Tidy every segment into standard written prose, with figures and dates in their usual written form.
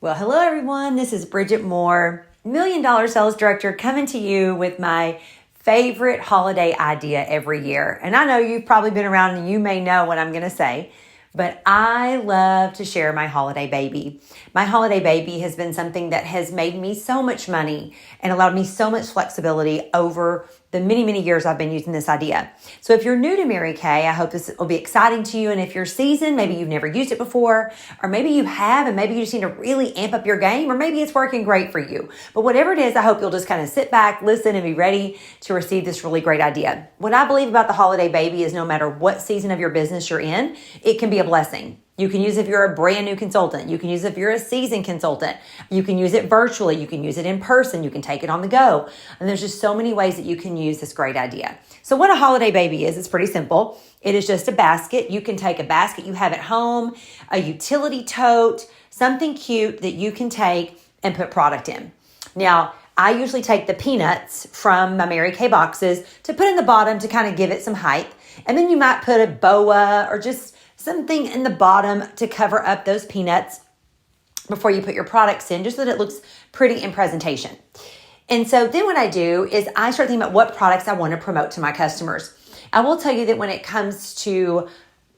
Well, hello everyone. This is Bridgett Moore, $1 Million Sales Director, coming to you with my favorite holiday idea every year. And I know you've probably been around and you may know what I'm going to say, but I love to share my holiday baby. My holiday baby has been something that has made me so much money and allowed me so much flexibility over the many, many years I've been using this idea. So if you're new to Mary Kay, I hope this will be exciting to you. And if you're seasoned, maybe you've never used it before, or maybe you have, and maybe you just need to really amp up your game, or maybe it's working great for you. But whatever it is, I hope you'll just kind of sit back, listen, and be ready to receive this really great idea. What I believe about the holiday baby is no matter what season of your business you're in, it can be a blessing. You can use it if you're a brand new consultant. You can use it if you're a seasoned consultant. You can use it virtually. You can use it in person. You can take it on the go. And there's just so many ways that you can use this great idea. So what a holiday baby is, it's pretty simple. It is just a basket. You can take a basket you have at home, a utility tote, something cute that you can take and put product in. Now, I usually take the peanuts from my Mary Kay boxes to put in the bottom to kind of give it some height. And then you might put a boa or just something in the bottom to cover up those peanuts before you put your products in, just so that it looks pretty in presentation. And so then what I do is I start thinking about what products I want to promote to my customers. I will tell you that when it comes to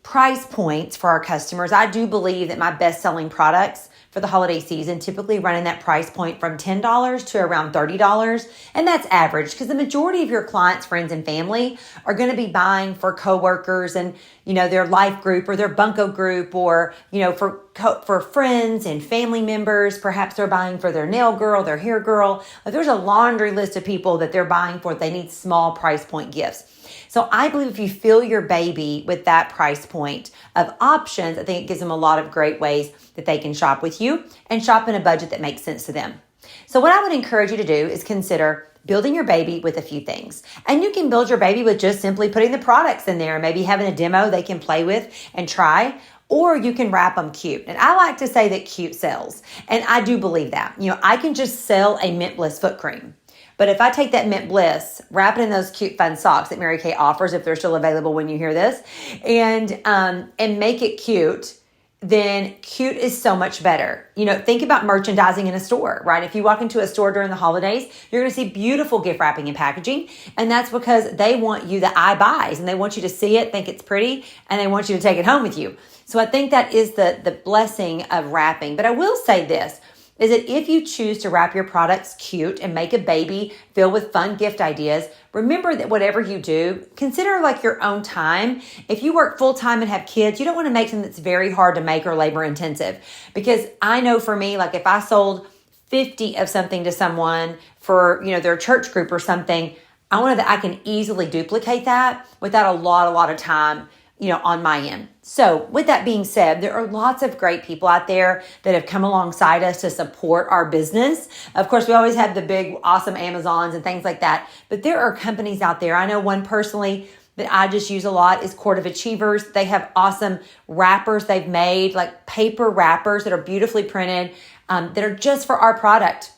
price points for our customers, I do believe that my best-selling products for the holiday season typically run in that price point from $10 to around $30. And that's average because the majority of your clients, friends, and family are going to be buying for coworkers and, their life group or their bunco group or, for friends and family members. Perhaps they're buying for their nail girl, their hair girl. Like there's a laundry list of people that they're buying for. They need small price point gifts. So I believe if you fill your baby with that price point of options, I think it gives them a lot of great ways that they can shop with you and shop in a budget that makes sense to them. So what I would encourage you to do is consider building your baby with a few things. And you can build your baby with just simply putting the products in there and maybe having a demo they can play with and try. Or you can wrap them cute. And I like to say that cute sells. And I do believe that. I can just sell a Mint Bliss foot cream. But if I take that Mint Bliss, wrap it in those cute fun socks that Mary Kay offers, if they're still available when you hear this, and make it cute, then cute is so much better. Think about merchandising in a store, right? If you walk into a store during the holidays, you're going to see beautiful gift wrapping and packaging. And that's because they want you the eye buys and they want you to see it, think it's pretty, and they want you to take it home with you. So I think that is the blessing of wrapping. But I will say this, is that if you choose to wrap your products cute and make a baby filled with fun gift ideas, remember that whatever you do, consider like your own time. If you work full time and have kids, you don't want to make something that's very hard to make or labor intensive. Because I know for me, like if I sold 50 of something to someone for, their church group or something, I wanted that I can easily duplicate that without a lot of time on my end. So with that being said, there are lots of great people out there that have come alongside us to support our business. Of course, we always have the big, awesome Amazons and things like that, but there are companies out there. I know one personally that I just use a lot is Court of Achievers. They have awesome wrappers they've made, like paper wrappers that are beautifully printed, that are just for our product.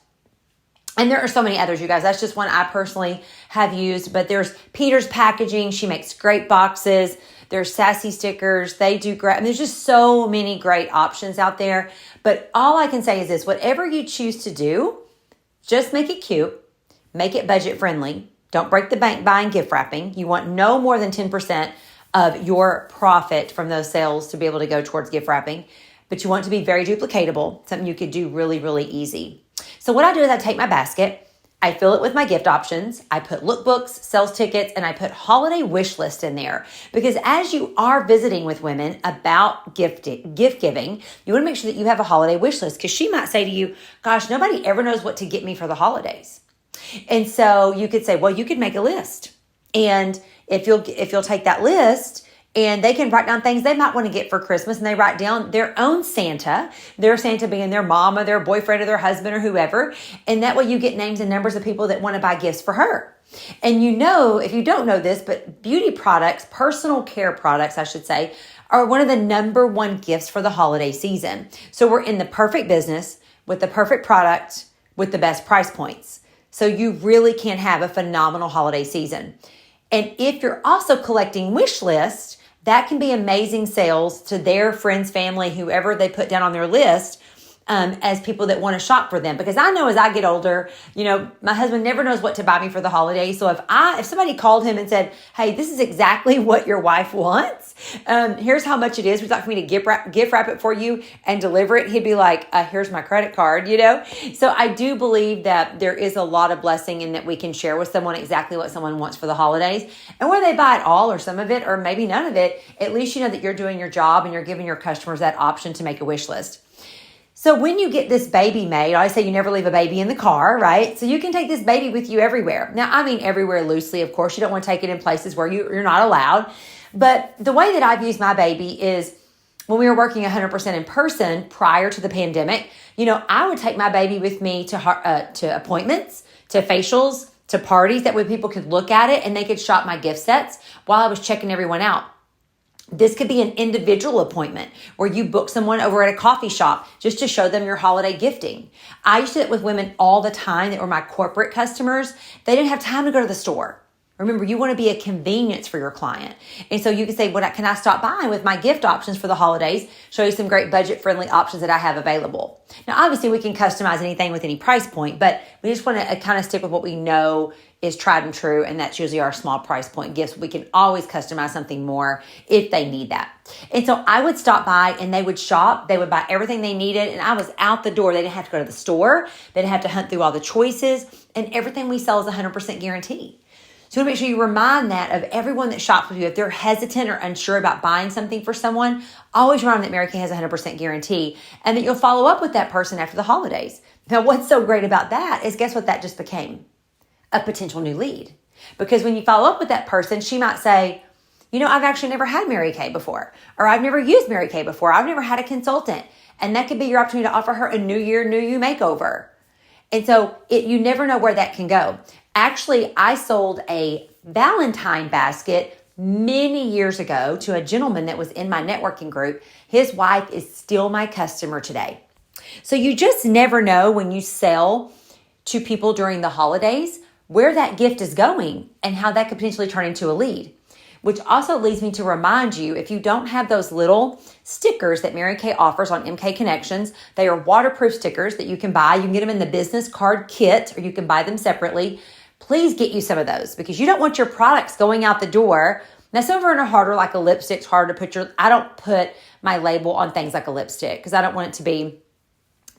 And there are so many others, you guys. That's just one I personally have used. But there's Peter's Packaging. She makes great boxes. There's Sassy Stickers. They do great. And there's just so many great options out there. But all I can say is this. Whatever you choose to do, just make it cute. Make it budget friendly. Don't break the bank buying gift wrapping. You want no more than 10% of your profit from those sales to be able to go towards gift wrapping. But you want it to be very duplicatable. Something you could do really, really easy. So what I do is I take my basket, I fill it with my gift options, I put lookbooks, sales tickets, and I put holiday wish list in there. Because as you are visiting with women about gift giving, you want to make sure that you have a holiday wish list because she might say to you, gosh, nobody ever knows what to get me for the holidays. And so you could say, well, you could make a list. And if you'll take that list, and they can write down things they might want to get for Christmas, and they write down their own Santa, their Santa being their mom or their boyfriend or their husband or whoever. And that way you get names and numbers of people that want to buy gifts for her. And if you don't know this, but beauty products, personal care products, I should say, are one of the number one gifts for the holiday season. So we're in the perfect business with the perfect product with the best price points. So you really can have a phenomenal holiday season. And if you're also collecting wish lists, that can be amazing sales to their friends, family, whoever they put down on their list. as people that want to shop for them. Because I know as I get older, my husband never knows what to buy me for the holidays. So if somebody called him and said, hey, this is exactly what your wife wants, here's how much it is, would you like for me to gift wrap it for you and deliver it? He'd be like, here's my credit card, So I do believe that there is a lot of blessing in that we can share with someone exactly what someone wants for the holidays. And whether they buy it all or some of it, or maybe none of it, at least you know that you're doing your job and you're giving your customers that option to make a wish list. So when you get this baby made, I say you never leave a baby in the car, right? So you can take this baby with you everywhere. Now, I mean everywhere loosely, of course. You don't want to take it in places where you're not allowed. But the way that I've used my baby is when we were working 100% in person prior to the pandemic, I would take my baby with me to appointments, to facials, to parties. That way people could look at it and they could shop my gift sets while I was checking everyone out. This could be an individual appointment where you book someone over at a coffee shop just to show them your holiday gifting. I used to do it with women all the time that were my corporate customers. They didn't have time to go to the store. Remember, you want to be a convenience for your client. And so you can say, can I stop by with my gift options for the holidays? Show you some great budget-friendly options that I have available. Now, obviously, we can customize anything with any price point, but we just want to kind of stick with what we know is tried and true, and that's usually our small price point gifts. We can always customize something more if they need that. And so I would stop by and they would shop. They would buy everything they needed, and I was out the door. They didn't have to go to the store. They didn't have to hunt through all the choices, and everything we sell is 100% guarantee. So make sure you remind that of everyone that shops with you. If they're hesitant or unsure about buying something for someone, always remind them that Mary Kay has a 100% guarantee and that you'll follow up with that person after the holidays. Now, what's so great about that is guess what that just became? A potential new lead. Because when you follow up with that person, she might say, I've actually never had Mary Kay before, or I've never used Mary Kay before. I've never had a consultant. And that could be your opportunity to offer her a new year, new you makeover. And so you never know where that can go. Actually, I sold a Valentine basket many years ago to a gentleman that was in my networking group. His wife is still my customer today. So you just never know when you sell to people during the holidays where that gift is going and how that could potentially turn into a lead. Which also leads me to remind you, if you don't have those little stickers that Mary Kay offers on MK Connections, they are waterproof stickers that you can buy. You can get them in the business card kit, or you can buy them separately. Please get you some of those because you don't want your products going out the door. Now, some of them are harder, like a lipstick's hard to I don't put my label on things like a lipstick because I don't want it to be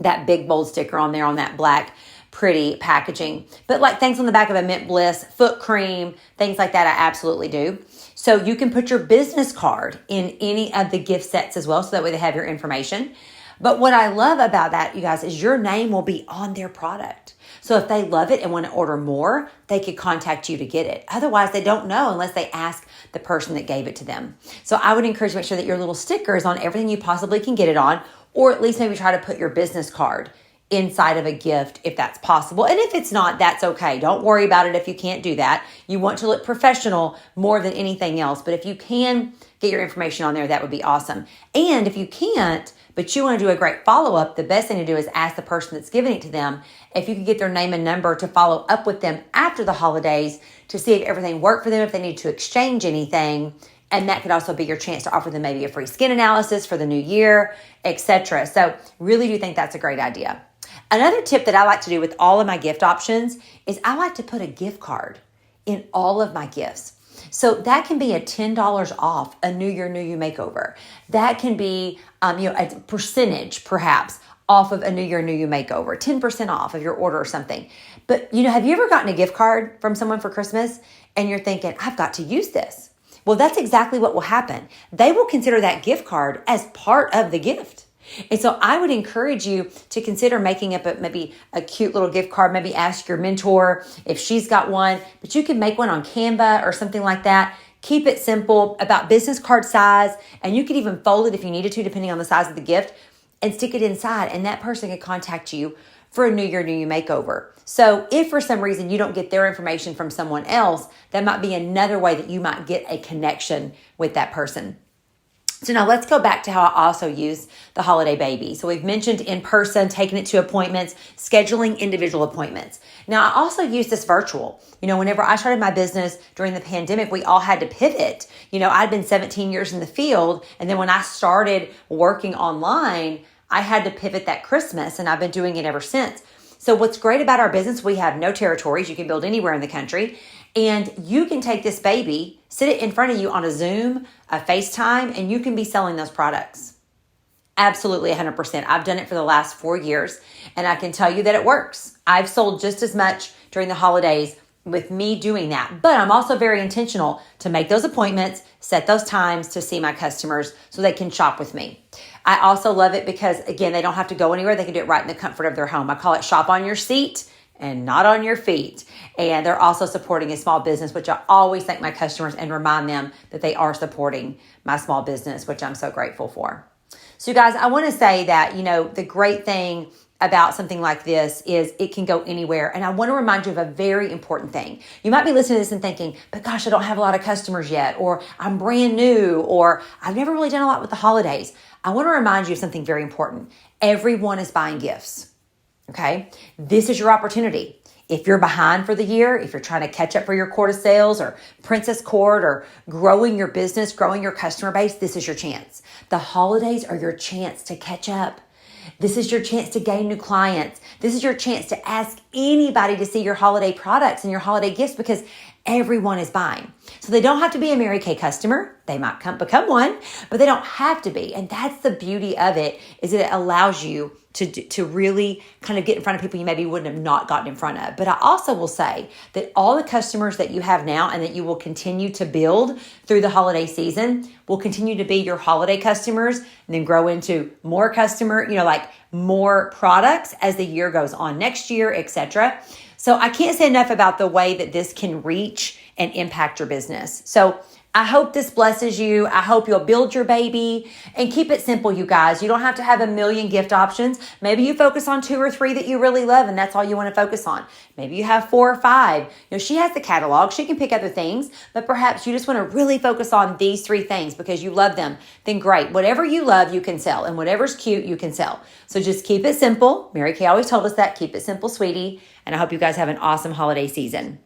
that big bold sticker on there on that black pretty packaging. But like things on the back of a Mint Bliss, foot cream, things like that, I absolutely do. So you can put your business card in any of the gift sets as well, so that way they have your information. But what I love about that, you guys, is your name will be on their product. So if they love it and want to order more, they could contact you to get it. Otherwise, they don't know unless they ask the person that gave it to them. So I would encourage you to make sure that your little sticker is on everything you possibly can get it on, or at least maybe try to put your business card inside of a gift if that's possible. And if it's not, that's okay. Don't worry about it if you can't do that. You want to look professional more than anything else. But if you can get your information on there, that would be awesome. And if you can't, but you want to do a great follow-up, the best thing to do is ask the person that's giving it to them if you could get their name and number to follow up with them after the holidays to see if everything worked for them, if they need to exchange anything. And that could also be your chance to offer them maybe a free skin analysis for the new year, etc. So really do think that's a great idea. Another tip that I like to do with all of my gift options is I like to put a gift card in all of my gifts. So that can be a $10 off a New Year, New You makeover. That can be a percentage perhaps off of a New Year, New You makeover, 10% off of your order or something. But have you ever gotten a gift card from someone for Christmas and you're thinking, I've got to use this? Well, that's exactly what will happen. They will consider that gift card as part of the gift. And so I would encourage you to consider making up maybe a cute little gift card. Maybe ask your mentor if she's got one, but you can make one on Canva or something like that. Keep it simple, about business card size, and you could even fold it if you needed to, depending on the size of the gift, and stick it inside, and that person could contact you for a New Year, New You makeover. So if for some reason you don't get their information from someone else, that might be another way that you might get a connection with that person. So now let's go back to how I also use the holiday baby. So we've mentioned in person, taking it to appointments, scheduling individual appointments. Now I also use this virtual. Whenever I started my business during the pandemic, we all had to pivot. I'd been 17 years in the field. And then when I started working online, I had to pivot that Christmas, and I've been doing it ever since. So what's great about our business, we have no territories. You can build anywhere in the country. And you can take this baby, sit it in front of you on a Zoom, a FaceTime, and you can be selling those products. Absolutely 100%. I've done it for the last 4 years, and I can tell you that it works. I've sold just as much during the holidays with me doing that. But I'm also very intentional to make those appointments, set those times to see my customers so they can shop with me. I also love it because, again, they don't have to go anywhere. They can do it right in the comfort of their home. I call it shop on your seat and not on your feet. And they're also supporting a small business, which I always thank my customers and remind them that they are supporting my small business, which I'm so grateful for. So you guys, I want to say that, the great thing about something like this is it can go anywhere. And I want to remind you of a very important thing. You might be listening to this and thinking, but gosh, I don't have a lot of customers yet, or I'm brand new, or I've never really done a lot with the holidays. I want to remind you of something very important. Everyone is buying gifts. Okay. This is your opportunity. If you're behind for the year, if you're trying to catch up for your quarter sales or princess court or growing your business, growing your customer base, this is your chance. The holidays are your chance to catch up. This is your chance to gain new clients. This is your chance to ask anybody to see your holiday products and your holiday gifts because everyone is buying. So they don't have to be a Mary Kay customer. They might become one, but they don't have to be. And that's the beauty of it, is that it allows you to really kind of get in front of people you maybe wouldn't have not gotten in front of. But I also will say that all the customers that you have now and that you will continue to build through the holiday season will continue to be your holiday customers and then grow into more more products as the year goes on next year, etc. So I can't say enough about the way that this can reach and impact your business. So I hope this blesses you. I hope you'll build your baby and keep it simple, you guys. You don't have to have a million gift options. Maybe you focus on 2 or 3 that you really love and that's all you want to focus on. Maybe you have 4 or 5. She has the catalog. She can pick other things, but perhaps you just want to really focus on these 3 things because you love them. Then great. Whatever you love, you can sell, and whatever's cute, you can sell. So just keep it simple. Mary Kay always told us that. Keep it simple, sweetie. And I hope you guys have an awesome holiday season.